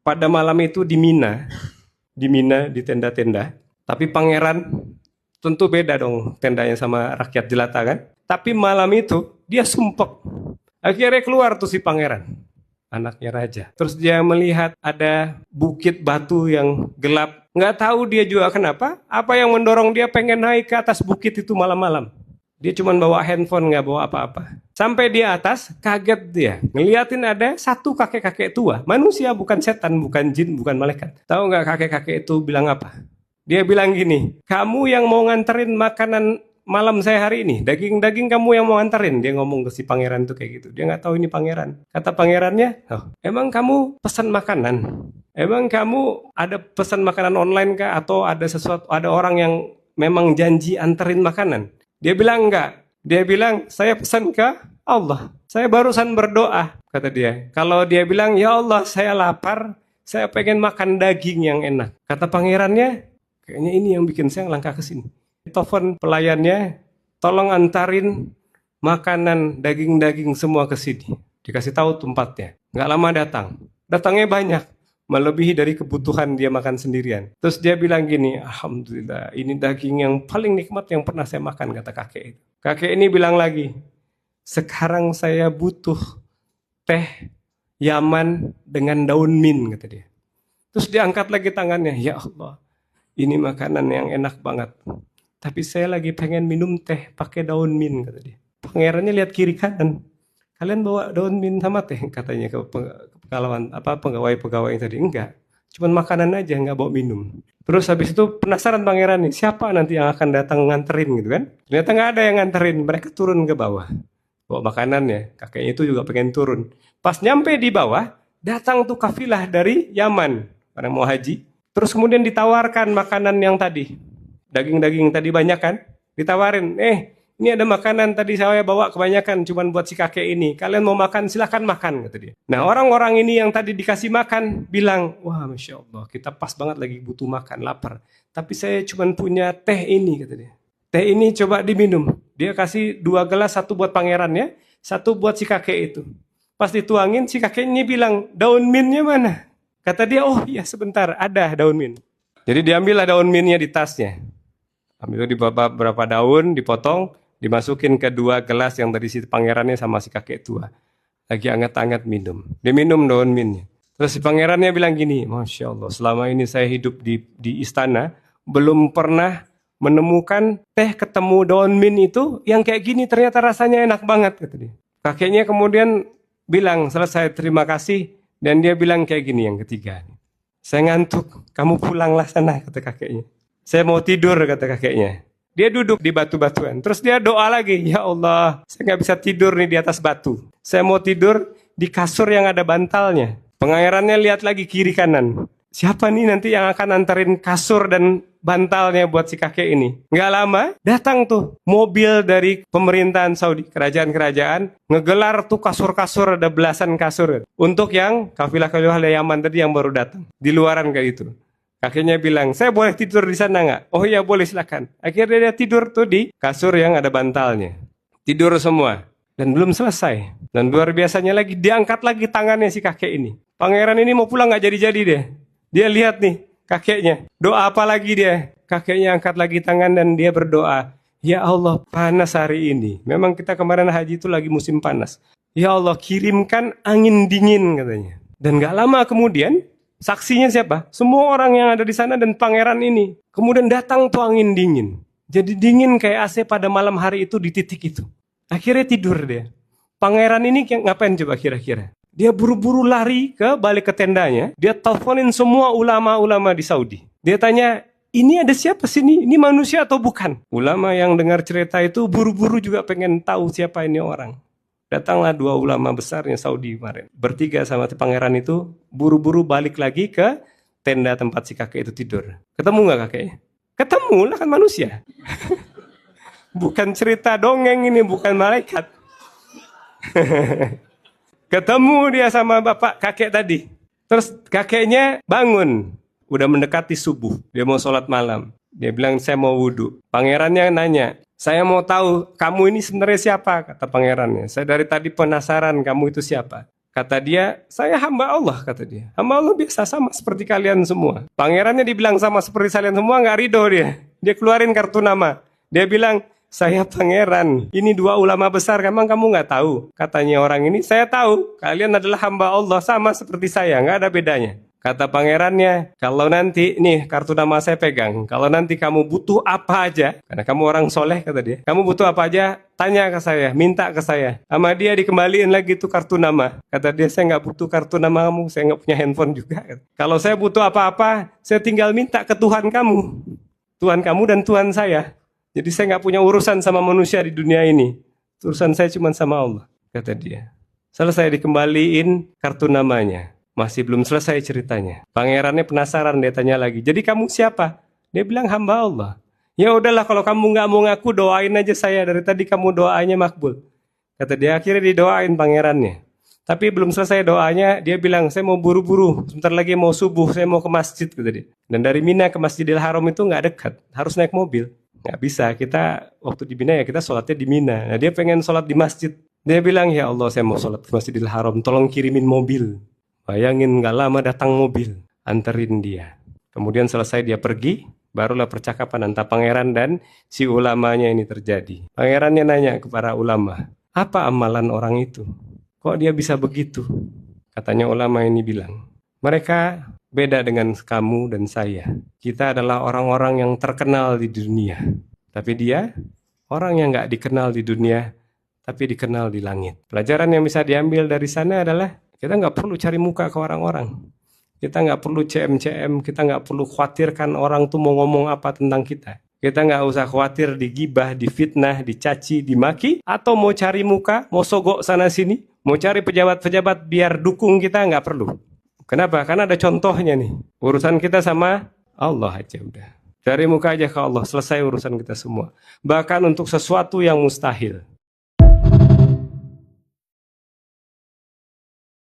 pada malam itu di Mina, di tenda-tenda. Tapi pangeran tentu beda dong tendanya sama rakyat jelata kan. Tapi malam itu dia sumpek. Akhirnya keluar tuh si pangeran, anaknya raja. Terus dia melihat ada bukit batu yang gelap. Nggak tahu dia juga kenapa. Apa yang mendorong dia pengen naik ke atas bukit itu malam-malam. Dia cuma bawa handphone, nggak bawa apa-apa. Sampai di atas, kaget dia. Ngeliatin ada satu kakek-kakek tua. Manusia, bukan setan, bukan jin, bukan malaikat. Tahu nggak kakek-kakek itu bilang apa? Dia bilang gini, kamu yang mau nganterin makanan malam saya hari ini, daging-daging kamu yang mau nganterin. Dia ngomong ke si pangeran tuh kayak gitu. Dia nggak tahu ini pangeran. Kata pangerannya, oh, emang kamu pesan makanan? Emang kamu ada pesan makanan online kah? Atau ada sesuatu, ada orang yang memang janji anterin makanan? Dia bilang enggak. Dia bilang, saya pesan ke Allah. Saya barusan berdoa, kata dia. Kalau dia bilang, ya Allah, saya lapar, saya pengen makan daging yang enak. Kata pangerannya, kayaknya ini yang bikin saya langkah ke sini. Telepon pelayannya, tolong antarin makanan daging-daging semua ke sini. Dikasih tahu tempatnya. Nggak lama datang. Datangnya banyak. Melebihi dari kebutuhan dia makan sendirian. Terus dia bilang gini, alhamdulillah ini daging yang paling nikmat yang pernah saya makan, kata kakek itu. Kakek ini bilang lagi, sekarang saya butuh teh Yaman dengan daun mint, kata dia. Terus diangkat lagi tangannya, ya Allah, ini makanan yang enak banget. Tapi saya lagi pengen minum teh pakai daun mint, kata dia. Pangerannya lihat kiri kanan. Kalian bawa daun mint sama teh, katanya ke pegawai-pegawai tadi. Enggak, cuman makanan aja, enggak bawa minum. Terus habis itu penasaran pangeran nih, siapa nanti yang akan datang nganterin gitu kan. Ternyata nggak ada yang nganterin, mereka turun ke bawah. Bawa makanannya, kakeknya itu juga pengen turun. Pas nyampe di bawah, datang tuh kafilah dari Yaman, pada mau haji. Terus kemudian ditawarkan makanan yang tadi. Daging-daging tadi banyak kan, ditawarin, ini ada makanan tadi saya bawa kebanyakan cuman buat si kakek ini. Kalian mau makan silahkan makan, kata dia. Nah orang-orang ini yang tadi dikasih makan bilang, wah Masya Allah kita pas banget lagi butuh makan, lapar. Tapi saya cuman punya teh ini, kata dia. Teh ini coba diminum. Dia kasih 2 gelas, satu buat pangerannya, satu buat si kakek itu. Pas dituangin si kakek ini bilang, daun mintnya mana? Kata dia, oh iya sebentar ada daun mint. Jadi diambillah daun mintnya di tasnya. Ambil di beberapa daun, dipotong, dimasukin ke 2 gelas yang tadi si pangerannya sama si kakek tua. Lagi anget-anget minum. Dia minum daun mintnya. Terus si pangerannya bilang gini, Masya Allah, selama ini saya hidup di istana, belum pernah menemukan teh ketemu daun mint itu yang kayak gini, ternyata rasanya enak banget, kata dia. Kakeknya kemudian bilang, selesai terima kasih, dan dia bilang kayak gini yang ketiga. Saya ngantuk, kamu pulanglah sana, kata kakeknya. Saya mau tidur, kata kakeknya. Dia duduk di batu-batuan. Terus dia doa lagi. Ya Allah, saya nggak bisa tidur nih di atas batu. Saya mau tidur di kasur yang ada bantalnya. Pangerannya lihat lagi kiri kanan. Siapa nih nanti yang akan anterin kasur dan bantalnya buat si kakek ini? Nggak lama, datang tuh mobil dari pemerintahan Saudi, kerajaan-kerajaan, ngegelar tuh kasur-kasur, ada belasan kasur. Untuk yang kafilah-kafilah Yaman tadi yang baru datang. Di luaran kayak itu. Kakeknya bilang, saya boleh tidur di sana nggak? Oh iya boleh, silakan. Akhirnya dia tidur tuh di kasur yang ada bantalnya. Tidur semua. Dan belum selesai. Dan luar biasanya lagi, diangkat lagi tangannya si kakek ini. Pangeran ini mau pulang nggak jadi-jadi deh. Dia lihat nih kakeknya. Doa apa lagi dia? Kakeknya angkat lagi tangan dan dia berdoa. Ya Allah, panas hari ini. Memang kita kemarin haji itu lagi musim panas. Ya Allah, kirimkan angin dingin, katanya. Dan gak lama kemudian, saksinya siapa? Semua orang yang ada di sana dan pangeran ini. Kemudian datang tuh angin dingin. Jadi dingin kayak AC pada malam hari itu di titik itu. Akhirnya tidur dia. Pangeran ini ngapain coba kira-kira? Dia buru-buru lari balik ke tendanya. Dia teleponin semua ulama-ulama di Saudi. Dia tanya, ini ada siapa sini? Ini manusia atau bukan? Ulama yang dengar cerita itu buru-buru juga pengen tahu siapa ini orang. Datanglah 2 ulama besarnya Saudi kemarin. Bertiga sama si pangeran itu buru-buru balik lagi ke tenda tempat si kakek itu tidur. Ketemu gak kakeknya? Ketemu lah, kan manusia. Bukan cerita dongeng ini, bukan malaikat. Ketemu dia sama bapak kakek tadi. Terus kakeknya bangun. Udah mendekati subuh. Dia mau sholat malam. Dia bilang, saya mau wudhu. Pangerannya nanya, saya mau tahu kamu ini sebenarnya siapa? Kata pangerannya. Saya dari tadi penasaran kamu itu siapa. Kata dia, saya hamba Allah, kata dia. Hamba Allah biasa sama seperti kalian semua. Pangerannya dibilang sama seperti kalian semua, nggak ridho dia. Dia keluarin kartu nama. Dia bilang, saya pangeran. Ini dua ulama besar, emang kamu nggak tahu? Katanya orang ini, saya tahu. Kalian adalah hamba Allah, sama seperti saya, nggak ada bedanya. Kata pangerannya, kalau nanti, nih kartu nama saya pegang, kalau nanti kamu butuh apa aja, karena kamu orang soleh kata dia, kamu butuh apa aja, tanya ke saya, minta ke saya. Sama dia dikembaliin lagi tuh kartu nama. Kata dia, saya nggak butuh kartu nama kamu, saya nggak punya handphone juga. Kalau saya butuh apa-apa, saya tinggal minta ke Tuhan kamu. Tuhan kamu dan Tuhan saya. Jadi saya nggak punya urusan sama manusia di dunia ini. Urusan saya cuma sama Allah, kata dia. Selesai dikembaliin kartu namanya. Masih belum selesai ceritanya. Pangerannya penasaran, dia tanya lagi. Jadi kamu siapa? Dia bilang hamba Allah. Ya udahlah, kalau kamu nggak mau ngaku, doain aja saya. Dari tadi kamu doanya makbul. Kata dia, akhirnya didoain pangerannya. Tapi belum selesai doanya, dia bilang, saya mau buru-buru. Sebentar lagi mau subuh, saya mau ke masjid. Kata dia. Dan dari Mina ke Masjidil Haram itu nggak dekat. Harus naik mobil. Nggak bisa, kita waktu di Mina ya kita sholatnya di Mina. Nah, dia pengen sholat di masjid. Dia bilang, ya Allah, saya mau sholat di Masjidil Haram. Tolong kirimin mobil. Bayangin gak lama datang mobil, anterin dia. Kemudian selesai dia pergi, barulah percakapan antara pangeran dan si ulamanya ini terjadi. Pangerannya nanya kepada ulama, apa amalan orang itu? Kok dia bisa begitu? Katanya ulama ini bilang, mereka beda dengan kamu dan saya. Kita adalah orang-orang yang terkenal di dunia. Tapi dia, orang yang gak dikenal di dunia, tapi dikenal di langit. Pelajaran yang bisa diambil dari sana adalah, kita nggak perlu cari muka ke orang-orang. Kita nggak perlu CM-CM, kita nggak perlu khawatirkan orang tuh mau ngomong apa tentang kita. Kita nggak usah khawatir digibah, difitnah, dicaci, dimaki, atau mau cari muka, mau sogok sana-sini, mau cari pejabat-pejabat biar dukung kita, nggak perlu. Kenapa? Karena ada contohnya nih. Urusan kita sama Allah aja udah. Cari muka aja ke Allah, selesai urusan kita semua. Bahkan untuk sesuatu yang mustahil.